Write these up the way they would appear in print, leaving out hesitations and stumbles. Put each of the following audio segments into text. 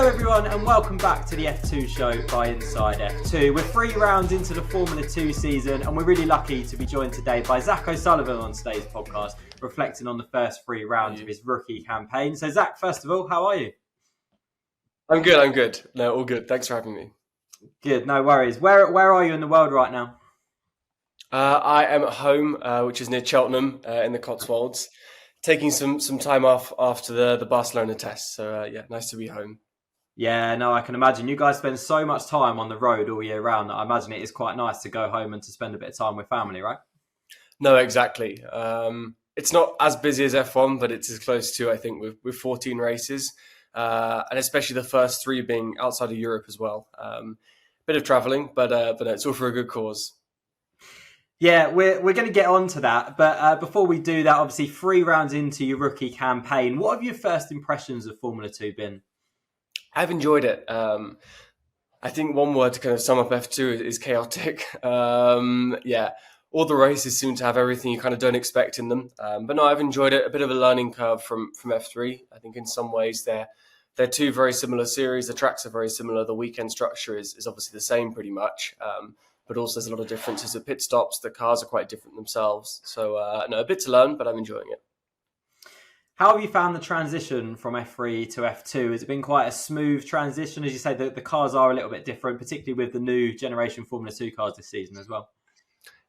Hello everyone and welcome back to the F2 show by Inside F2. We're 3 rounds into the Formula 2 season and we're really lucky to be joined today by Zak OSullivan on today's podcast, reflecting on the first 3 rounds of his rookie campaign. So Zak, first of all, how are you? I'm good. No, all good. Thanks for having me. Good, no worries. Where are you in the world right now? I am at home, which is near Cheltenham in the Cotswolds, taking some time off after the Barcelona test. So nice to be home. Yeah, no, I can imagine. You guys spend so much time on the road all year round that I imagine it is quite nice to go home and to spend a bit of time with family, right? No, exactly. It's not as busy as F1, but it's as close to, I think, with 14 races, and especially the first 3 being outside of Europe as well. Bit of travelling, but no, it's all for a good cause. Yeah, we're going to get on to that. But before we do that, obviously 3 rounds into your rookie campaign, what have your first impressions of Formula 2 been? I've enjoyed it. I think one word to kind of sum up F2 is chaotic. All the races seem to have everything you kind of don't expect in them. But no, I've enjoyed it. A bit of a learning curve from F3. I think in some ways they're 2 very similar series. The tracks are very similar. The weekend structure is obviously the same pretty much. But also there's a lot of differences at pit stops. The cars are quite different themselves. So no, a bit to learn, but I'm enjoying it. How have you found the transition from F3 to F2? Has it been quite a smooth transition? As you say, the cars are a little bit different, particularly with the new generation Formula 2 cars this season as well.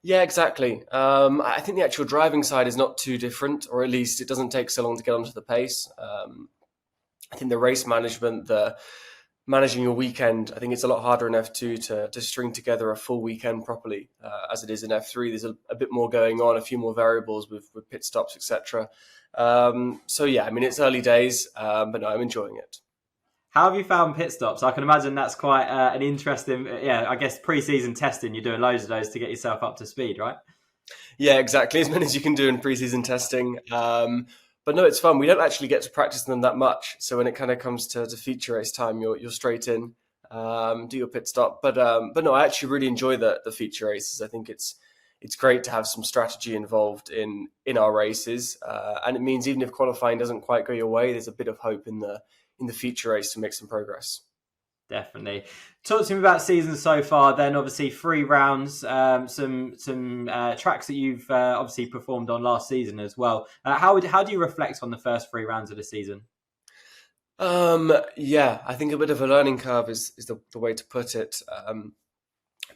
Yeah, exactly. I think the actual driving side is not too different, or at least it doesn't take so long to get onto the pace. I think the race management, the managing your weekend, I think it's a lot harder in F2 to string together a full weekend properly as it is in F3. There's a bit more going on, a few more variables with pit stops, etc. It's early days, but no, I'm enjoying it. How have you found pit stops? I can imagine that's quite an interesting, I guess pre-season testing, you're doing loads of those to get yourself up to speed, right? Yeah, exactly. As many as you can do in pre-season testing. But no, it's fun. We don't actually get to practice them that much. So when it kind of comes to feature race time, you're straight in, do your pit stop. But no, I actually really enjoy the feature races. I think it's great to have some strategy involved in our races. And it means even if qualifying doesn't quite go your way, there's a bit of hope in the feature race to make some progress. Definitely. Talk to me about season so far then. Obviously 3 rounds, some tracks that you've obviously performed on last season as well. How do you reflect on the first 3 rounds of the season? I think a bit of a learning curve is the way to put it.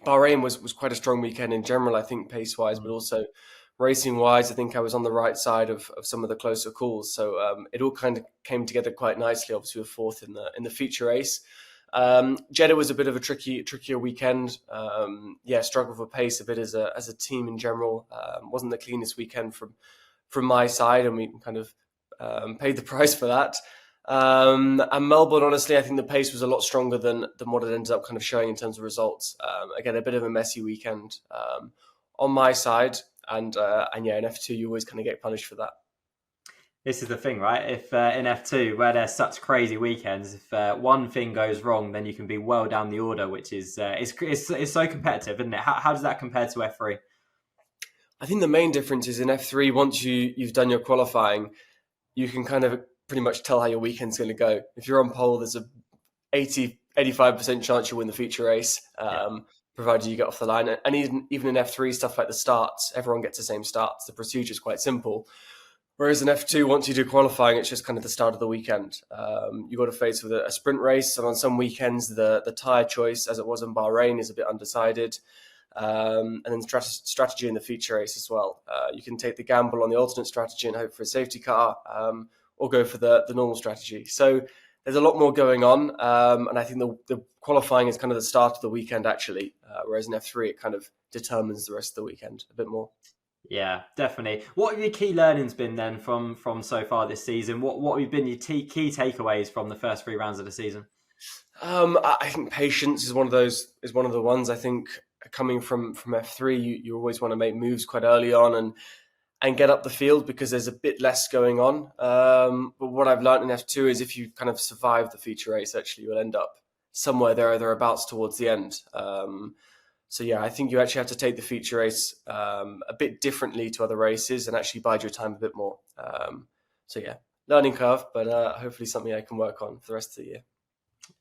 Bahrain was quite a strong weekend in general, I think, pace-wise, but also racing-wise, I think I was on the right side of some of the closer calls. So it all kind of came together quite nicely. Obviously, we were 4th in the feature race. Jeddah was a bit of a trickier weekend. Struggled for pace a bit as a team in general. Wasn't the cleanest weekend from my side, and we kind of paid the price for that. And Melbourne, honestly, I think the pace was a lot stronger than what it ended up kind of showing in terms of results. Again, a bit of a messy weekend on my side, and in F2 you always kind of get punished for that. This is the thing, right? If in F2, where there's such crazy weekends, if one thing goes wrong, then you can be well down the order, which is it's so competitive, isn't it? How does that compare to F3? I think the main difference is in F3, once you've done your qualifying, you can kind of pretty much tell how your weekend's going to go. If you're on pole, there's a 85% chance you'll win the feature race, provided you get off the line. And even in F3, stuff like the starts, everyone gets the same starts. The procedure is quite simple. Whereas in F2, once you do qualifying, it's just kind of the start of the weekend. You've got to face with a sprint race, and on some weekends, the tyre choice, as it was in Bahrain, is a bit undecided. And then strategy in the feature race as well. You can take the gamble on the alternate strategy and hope for a safety car, or go for the normal strategy. So there's a lot more going on, and I think the qualifying is kind of the start of the weekend, actually, whereas in F3, it kind of determines the rest of the weekend a bit more. Yeah, definitely. What have your key learnings been then from so far this season? What have been your key takeaways from the first 3 rounds of the season? I think patience is one of the ones. I think coming from F3, you always want to make moves quite early on and get up the field because there's a bit less going on. But what I've learned in F2 is if you kind of survive the feature race, actually you'll end up somewhere thereabouts towards the end. I think you actually have to take the feature race a bit differently to other races and actually bide your time a bit more. Learning curve, but hopefully something I can work on for the rest of the year.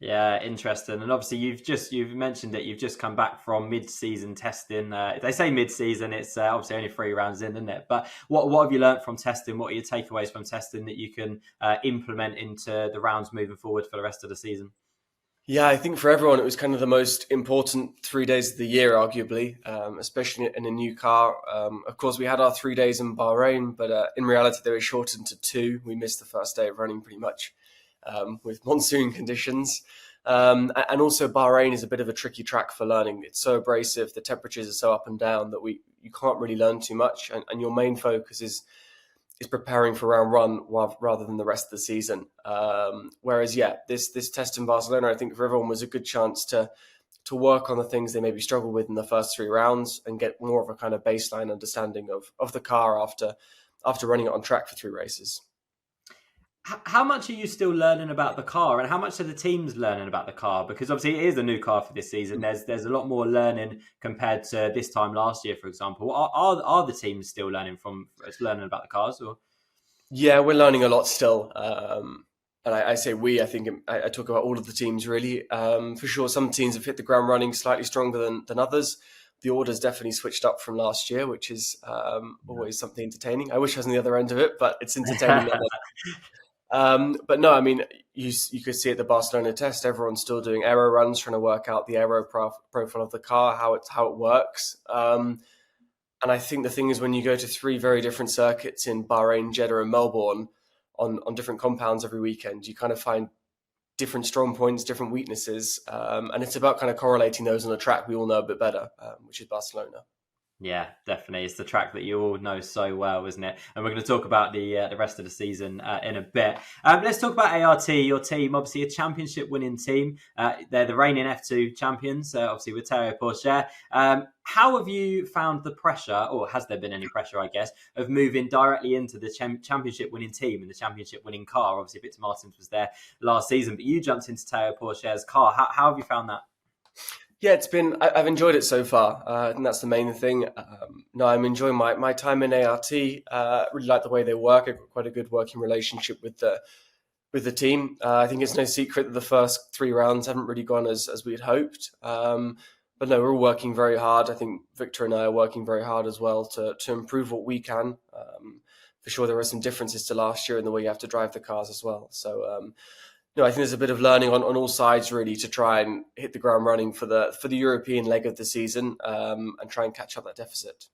Yeah, interesting. And obviously, you've mentioned that you've just come back from mid-season testing. They say mid-season; it's obviously only 3 rounds in, isn't it? But what have you learnt from testing? What are your takeaways from testing that you can implement into the rounds moving forward for the rest of the season? Yeah, I think for everyone, it was kind of the most important 3 days of the year, arguably, especially in a new car. Of course, we had our 3 days in Bahrain, but in reality, they were shortened to two. We missed the first day of running pretty much with monsoon conditions. And also, Bahrain is a bit of a tricky track for learning. It's so abrasive, the temperatures are so up and down that you can't really learn too much. And your main focus is preparing for round one rather than the rest of the season. Whereas, this test in Barcelona, I think for everyone was a good chance to work on the things they maybe struggled with in the first 3 rounds and get more of a kind of baseline understanding of the car after running it on track for 3 races. How much are you still learning about the car, and how much are the teams learning about the car? Because obviously it is a new car for this season. There's a lot more learning compared to this time last year, for example. Are the teams still learning learning about the cars? Or Yeah, we're learning a lot still. And I say we, I think I talk about all of the teams really. For sure, some teams have hit the ground running slightly stronger than others. The order's definitely switched up from last year, which is always something entertaining. I wish I was on the other end of it, but it's entertaining. But no, I mean, you could see at the Barcelona test, everyone's still doing aero runs, trying to work out the aero profile of the car, how it works. And I think the thing is, when you go to 3 very different circuits in Bahrain, Jeddah, and Melbourne on different compounds every weekend, you kind of find different strong points, different weaknesses, and it's about kind of correlating those on a track we all know a bit better, which is Barcelona. Yeah, definitely. It's the track that you all know so well, isn't it? And we're going to talk about the rest of the season in a bit. Let's talk about ART, your team. Obviously, a championship-winning team. They're the reigning F2 champions, obviously with Théo Pourchaire. How have you found the pressure, or has there been any pressure, I guess, of moving directly into the championship-winning team and the championship-winning car? Obviously, Victor Martins was there last season, but you jumped into Théo Pourchaire's car. How have you found that? Yeah, I've enjoyed it so far. I think that's the main thing. No, I'm enjoying my time in ART. Really like the way they work. I've got quite a good working relationship with the team. I think it's no secret that the first 3 rounds haven't really gone as we had hoped. But no, we're all working very hard. I think Victor and I are working very hard as well to improve what we can. For sure, there are some differences to last year in the way you have to drive the cars as well. So, no, I think there's a bit of learning on all sides really to try and hit the ground running for the European leg of the season, and try and catch up that deficit.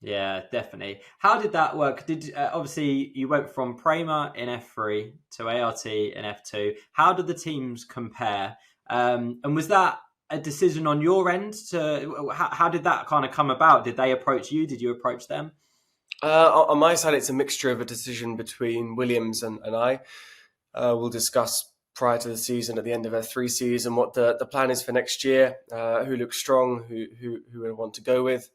Yeah, definitely. How did that work? Obviously you went from Prima in F3 to ART in F2. How did the teams compare? And was that a decision on your end? How did that kind of come about? Did they approach you? Did you approach them? On my side, it's a mixture of a decision between Williams and I. We'll discuss prior to the season, at the end of F3 season, what the plan is for next year, who looks strong, who we want to go with.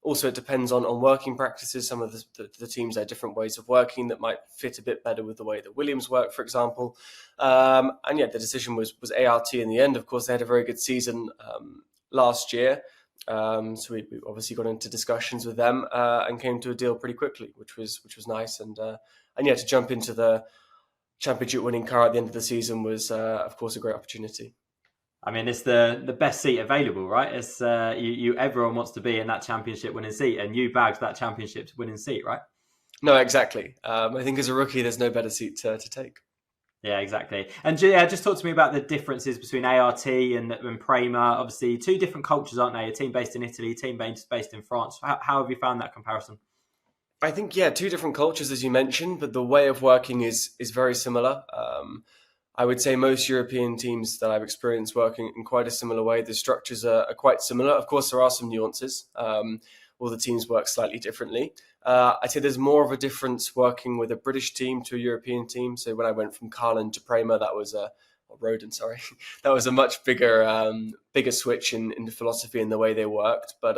Also, it depends on working practices. Some of the teams have different ways of working that might fit a bit better with the way that Williams work, for example. And yeah, the decision was ART in the end. Of course, they had a very good season last year. So we obviously got into discussions with them and came to a deal pretty quickly, which was nice. And yeah, to jump into the championship winning car at the end of the season was, of course, a great opportunity. I mean, it's the best seat available, right? It's everyone wants to be in that championship winning seat, and you bagged that championship winning seat, right? No, exactly. I think as a rookie, there's no better seat to take. Yeah, exactly. And yeah, just talk to me about the differences between ART and Prima. Obviously, two different cultures, aren't they? A team based in Italy, a team based in France. How have you found that comparison? I think, yeah, two different cultures, as you mentioned, but the way of working is very similar. I would say most European teams that I've experienced working in quite a similar way. The structures are quite similar. Of course, there are some nuances. All the teams work slightly differently. I'd say there's more of a difference working with a British team to a European team. So when I went from Carlin to Prema, that was Roden, sorry, that was a much bigger switch in the philosophy and the way they worked. But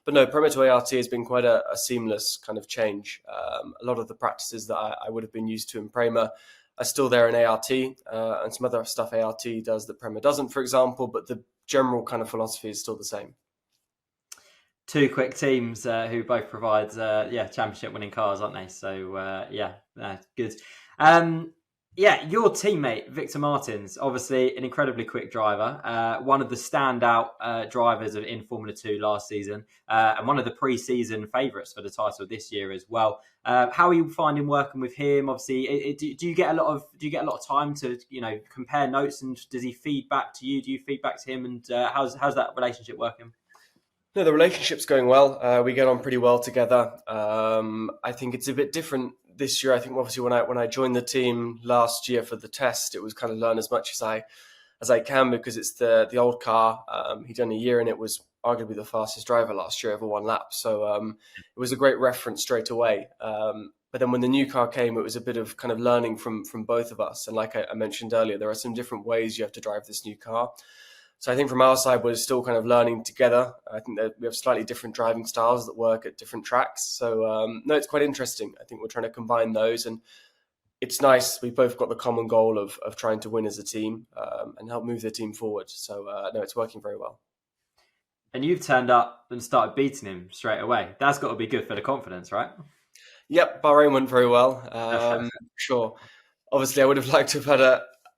no, Prema to ART has been quite a seamless kind of change. A lot of the practices that I would have been used to in Prema are still there in ART, and some other stuff ART does that Prema doesn't, for example. But the general kind of philosophy is still the same. Two quick teams who both provide championship winning cars, aren't they? So good. Yeah, your teammate, Victor Martins, obviously an incredibly quick driver, one of the standout drivers in Formula 2 last season, and one of the pre-season favourites for the title this year as well. How are you finding working with him? Obviously, do you get a lot of time to compare notes, and does he feed back to you? Do you feed back to him? And how's that relationship working? No, the relationship's going well. We get on pretty well together. I think it's a bit different this year. I think obviously when I joined the team last year for the test, it was kind of learn as much as I can because it's the old car. He'd done a year and it was arguably the fastest driver last year over one lap. So it was a great reference straight away. But then when the new car came, it was a bit of kind of learning from both of us. And like I mentioned earlier, there are some different ways you have to drive this new car. So I think from our side, we're still kind of learning together. I think that we have slightly different driving styles that work at different tracks. So no, it's quite interesting. I think we're trying to combine those, and it's nice. We've both got the common goal of trying to win as a team and help move the team forward. So no, it's working very well. And you've turned up and started beating him straight away. That's got to be good for the confidence, right? Yep, Bahrain went very well. Sure. Obviously, I would have liked to have had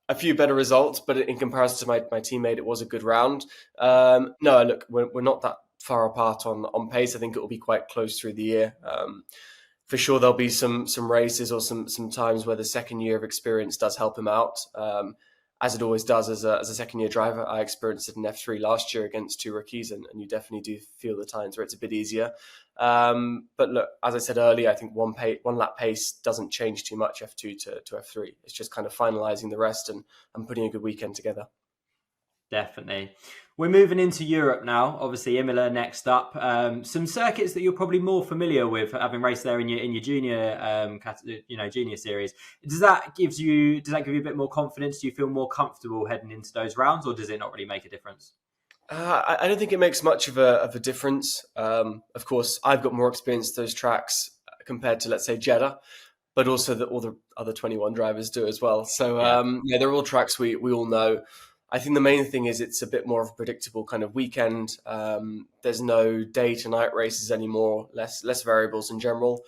a few better results, but in comparison to my teammate, it was a good round. No, look, we're not that far apart on pace. I think it will be quite close through the year. For sure, there'll be some races or some times where the second year of experience does help him out, as it always does as a second year driver. I experienced it in F3 last year against two rookies, and you definitely do feel the times where it's a bit easier. But look, as I said earlier, I think one lap pace doesn't change too much F2 to F3. It's just kind of finalising the rest and putting a good weekend together. Definitely. We're moving into Europe now. Obviously, Imola next up. Some circuits that you're probably more familiar with, having raced there in your junior, junior series. Does that give you a bit more confidence? Do you feel more comfortable heading into those rounds, or does it not really make a difference? I don't think it makes much of a difference. Of course, I've got more experience to those tracks compared to, let's say, Jeddah, but also all the other 21 drivers do as well. So yeah, they're all tracks we all know. I think the main thing is it's a bit more of a predictable kind of weekend. There's no day to night races anymore, less variables in general.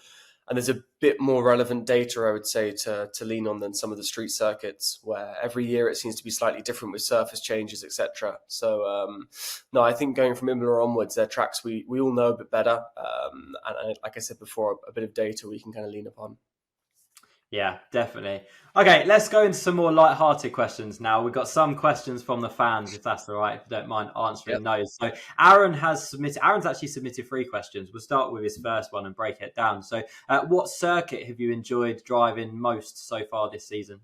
And there's a bit more relevant data, I would say, to lean on than some of the street circuits, where every year it seems to be slightly different with surface changes, etc. So, no, I think going from Imola onwards, they're tracks we all know a bit better. And like I said before, a bit of data we can kind of lean upon. Yeah, definitely. Okay, let's go into some more light-hearted questions now. We've got some questions from the fans, if that's all right, if you don't mind answering those. So Aaron's actually submitted 3 questions. We'll start with his first one and break it down. So what circuit have you enjoyed driving most so far this season?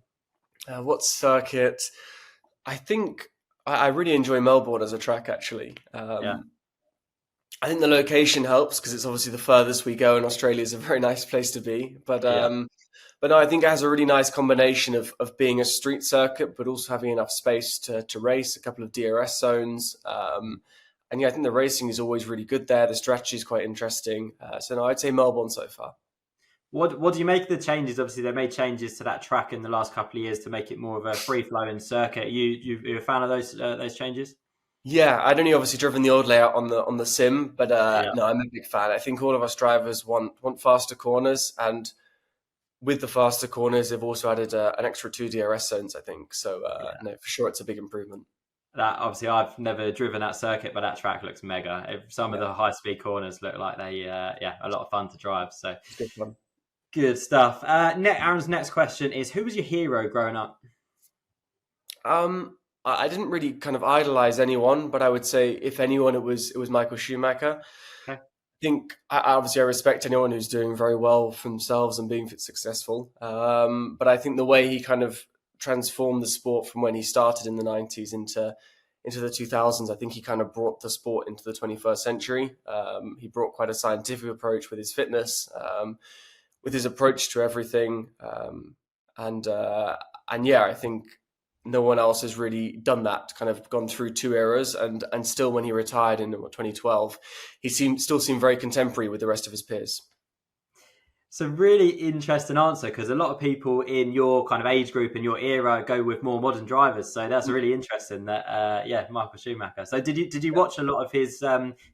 What circuit? I think I really enjoy Melbourne as a track, actually. I think the location helps because it's obviously the furthest we go, and Australia is a very nice place to be. But no, I think it has a really nice combination of being a street circuit, but also having enough space to race, a couple of DRS zones. And yeah, I think the racing is always really good there. The strategy is quite interesting. So no, I'd say Melbourne so far. What do you make of the changes? Obviously, they made changes to that track in the last couple of years to make it more of a free-flowing circuit. You a fan of those changes? Yeah, I'd only obviously driven the old layout on the sim, but no, I'm a big fan. I think all of us drivers want faster corners, and with the faster corners, they've also added an extra 2 DRS zones, I think. So, no, for sure, it's a big improvement. That obviously, I've never driven that circuit, but that track looks mega. Some of the high-speed corners look like they, a lot of fun to drive. So, it's good fun. Good stuff. Aaron's next question is: who was your hero growing up? I didn't really kind of idolize anyone, but I would say if anyone, it was Michael Schumacher. Okay. I think obviously I respect anyone who's doing very well for themselves and being successful. But I think the way he kind of transformed the sport from when he started in the 90s into the 2000s, I think he kind of brought the sport into the 21st century. He brought quite a scientific approach with his fitness, with his approach to everything. And yeah, I think no one else has really done that, kind of gone through 2 eras, and still when he retired in 2012, he still seemed very contemporary with the rest of his peers. It's a really interesting answer because a lot of people in your kind of age group and your era go with more modern drivers. So that's really interesting that, Michael Schumacher. So did you watch a lot of his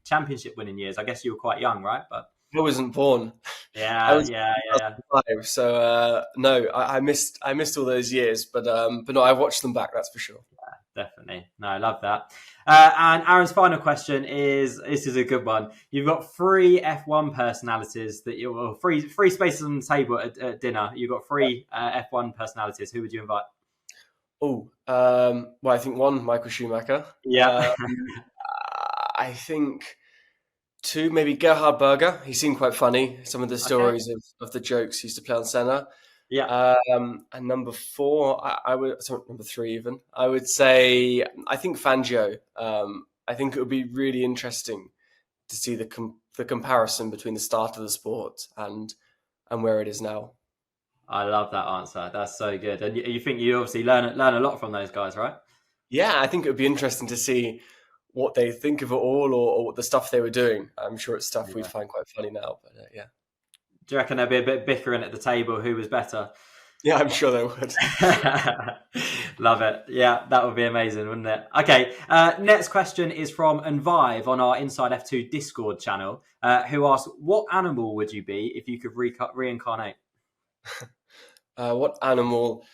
championship winning years? I guess you were quite young, right? But I wasn't born. I Yeah, was yeah, yeah. 2005, so no, I missed all those years, but no, I watched them back. That's for sure. Definitely. No, I love that. And Aaron's final question is: this is a good one. You've got three F1 personalities that you well, three spaces on the table at dinner. You've got three F1 personalities. Who would you invite? Oh, well, I think one, Michael Schumacher. Yeah, I think two, maybe Gerhard Berger. He seemed quite funny. Some of the okay. stories of the jokes he used to play on Senna. Yeah, And number four, I would, sorry, number three even. I would say, I think Fangio. I think it would be really interesting to see the comparison between the start of the sport and where it is now. I love that answer. That's so good. And you think you obviously learn a lot from those guys, right? Yeah, I think it would be interesting to see what they think of it all, or what the stuff they were doing. I'm sure it's stuff we'd Yeah. find quite funny now, but yeah. Do you reckon there'd be a bit bickering at the table? Who was better? Yeah, I'm sure they would. Love it. Yeah, that would be amazing, wouldn't it? Okay. Next question is from Envive on our Inside F2 Discord channel, who asks, "What animal would you be if you could reincarnate?" What animal?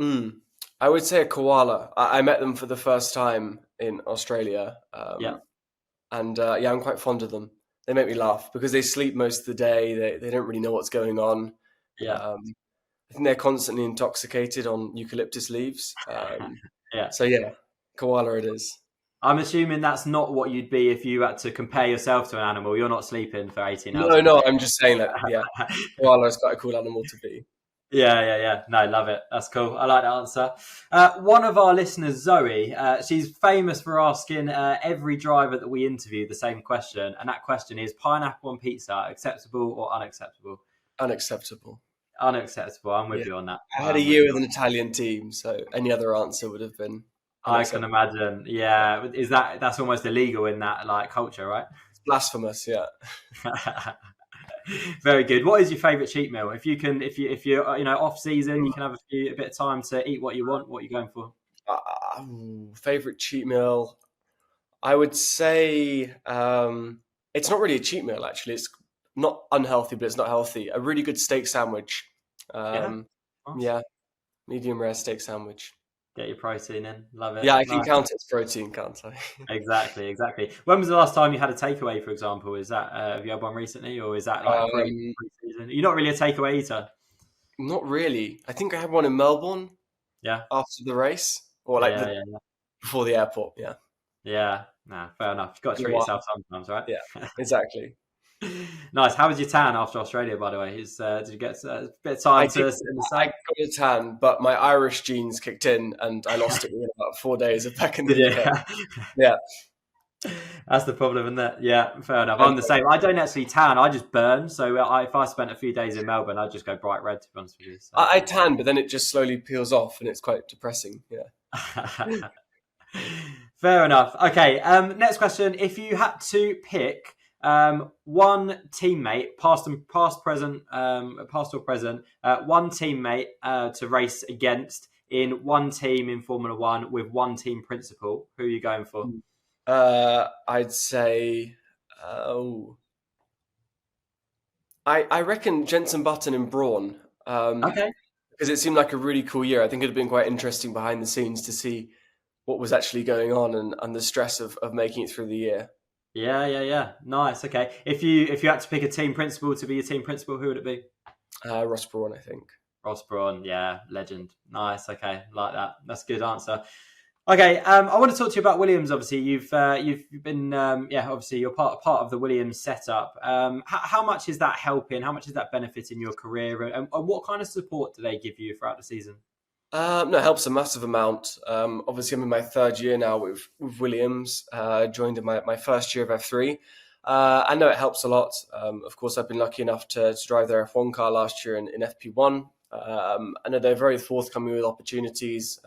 I would say a koala. I met them for the first time in Australia, Yeah, and yeah, I'm quite fond of them. They make me laugh because they sleep most of the day. They don't really know what's going on. yeah, Um, I think they're constantly intoxicated on eucalyptus leaves. yeah. So yeah, koala it is. I'm assuming that's not what you'd be if you had to compare yourself to an animal. You're not sleeping for 18 hours No, a no, day. I'm just saying that. Yeah, koala is quite a cool animal to be. Yeah. No, love it. That's cool. I like that answer. One of our listeners, Zoe, she's famous for asking every driver that we interview the same question. And that question is: pineapple on pizza, acceptable or unacceptable? Unacceptable. Unacceptable. I'm with Yeah, you on that. I had a I'm with year you with on an Italian team, so any other answer would have been that. I can unacceptable. imagine. Yeah. That's almost illegal in that like culture, right? It's blasphemous. Yeah. Very good. What is your favourite cheat meal? If you can, if you're off season, you can have a bit of time to eat what you want. What are you going for? Favorite cheat meal? I would say it's not really a cheat meal. Actually, it's not unhealthy, but it's not healthy. A really good steak sandwich. Yeah, Um, nice. yeah, medium rare steak sandwich. Get your protein in. Love it. Yeah, I can Nice. count it as protein, can't I? Exactly. When was the last time you had a takeaway, for example? Is that have you had one recently, or is that like um, pre-season? You're not really a takeaway eater. Not really. I think I had one in Melbourne Yeah, after the race, or like yeah, the yeah, before the airport. Yeah, yeah. Nah, fair enough. You've got to been a treat while. yourself sometimes, right? Yeah, exactly. Nice. How was your tan after Australia, by the way? Did you get a bit of I time did. to sit in the I sun? got a tan, but my Irish genes kicked in, and I lost it within about 4 days of back in the Did UK. you? Yeah, That's the problem, isn't it? Yeah, fair enough. I I'm the know. same. I don't actually tan. I just burn. So if I spent a few days in Melbourne, I'd just go bright red, to be honest with you. So. I tan, but then it just slowly peels off, and it's quite depressing. Yeah. Fair enough. Okay. Next question. If you had to pick one teammate, past or present, one teammate to race against in one team in Formula One with one team principal, who are you going for? I'd say, oh, I reckon Jenson Button and Brawn, Okay. because it seemed like a really cool year. I think it'd have been quite interesting behind the scenes to see what was actually going on, and the stress of making it through the year. Yeah. Nice. Okay. If you had to pick a team principal to be your team principal, who would it be? Ross Brawn, I think. Ross Brawn. Yeah, legend. Nice. Okay, like that. That's a good answer. Okay, I want to talk to you about Williams. Obviously, you've been obviously you're part of the Williams setup. How much is that helping? How much is that benefiting your career? And what kind of support do they give you throughout the season? No, it helps a massive amount. Obviously, I'm in my third year now with Williams. Joined in my first year of F3. I know it helps a lot. Of course, I've been lucky enough to drive their F1 car last year in FP1. I know they're very forthcoming with opportunities,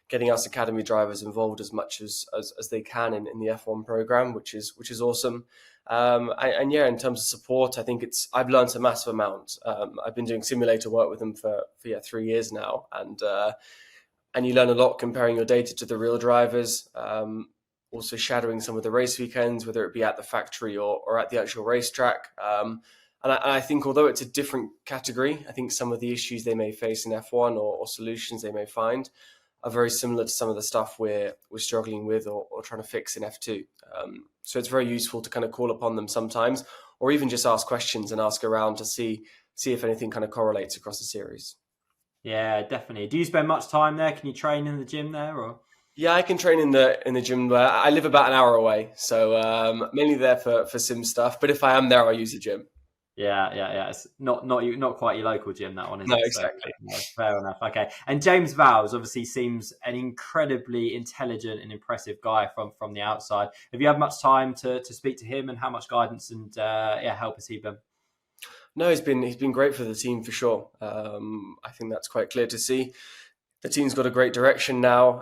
getting us academy drivers involved as much as they can in the F1 program, which is awesome. And yeah, in terms of support, I think I've learned a massive amount. I've been doing simulator work with them for 3 years now, and you learn a lot comparing your data to the real drivers. also shadowing some of the race weekends, whether it be at the factory or at the actual racetrack. And I think although it's a different category, I think some of the issues they may face in F1 or solutions they may find are very similar to some of the stuff we're struggling with or trying to fix in F2. So it's very useful to kind of call upon them sometimes, or even just ask questions and ask around to see if anything kind of correlates across the series. Yeah, definitely. Do you spend much time there? Can you train in the gym there, or? Yeah, I can train in the gym where I live about an hour away, so mainly there for sim stuff. But if I am there, I'll use the gym. Yeah. It's not quite your local gym, that one, is No, it? exactly. So, fair enough. Okay. And James Vowles obviously seems an incredibly intelligent and impressive guy from the outside. Have you had much time to speak to him, and how much guidance and help has he been? No, he's been great for the team for sure. I think that's quite clear to see. The team's got a great direction now.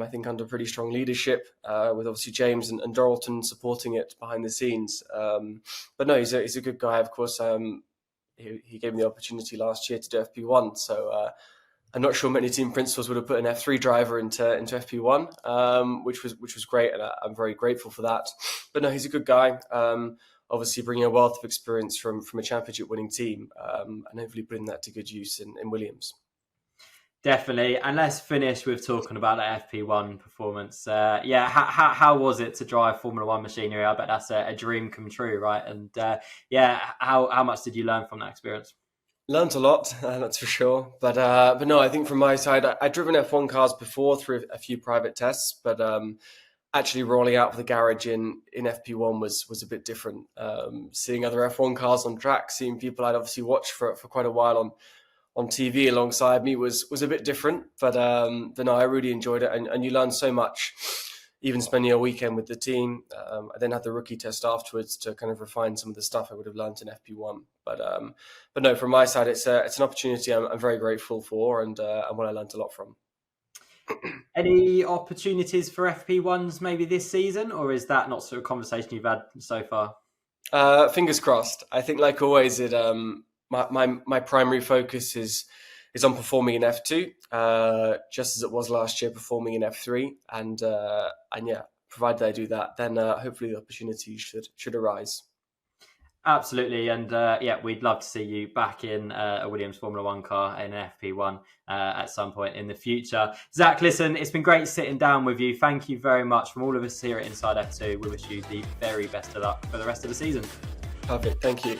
I think under pretty strong leadership, with obviously James and Doralton supporting it behind the scenes. But no, he's a good guy. Of course, he gave me the opportunity last year to do FP1. So I'm not sure many team principals would have put an F3 driver into FP1, which was great, and I'm very grateful for that. But no, he's a good guy. Obviously, bringing a wealth of experience from a championship-winning team, and hopefully putting that to good use in Williams. Definitely. And let's finish with talking about that FP1 performance. How was it to drive Formula One machinery? I bet that's a dream come true, right? And how much did you learn from that experience? Learned a lot, that's for sure. But no, I think from my side, I'd driven F1 cars before through a few private tests, but actually rolling out of the garage in FP1 was a bit different. Seeing other F1 cars on track, seeing people I'd obviously watched for quite a while on TV alongside me was a bit different, but no, I really enjoyed it, and you learn so much, even spending a weekend with the team. I then had the rookie test afterwards to kind of refine some of the stuff I would have learned in FP1. But no, from my side, it's an opportunity I'm very grateful for, and one I learned a lot from. Any opportunities for FP1s maybe this season, or is that not sort of conversation you've had so far? Fingers crossed. I think, like always, my primary focus is on performing in F2, just as it was last year, performing in F3, and provided I do that, then hopefully the opportunity should arise. Absolutely, and we'd love to see you back in a Williams Formula One car in an FP1 at some point in the future. Zak, listen, it's been great sitting down with you. Thank you very much from all of us here at Inside F2. We wish you the very best of luck for the rest of the season. Perfect, thank you.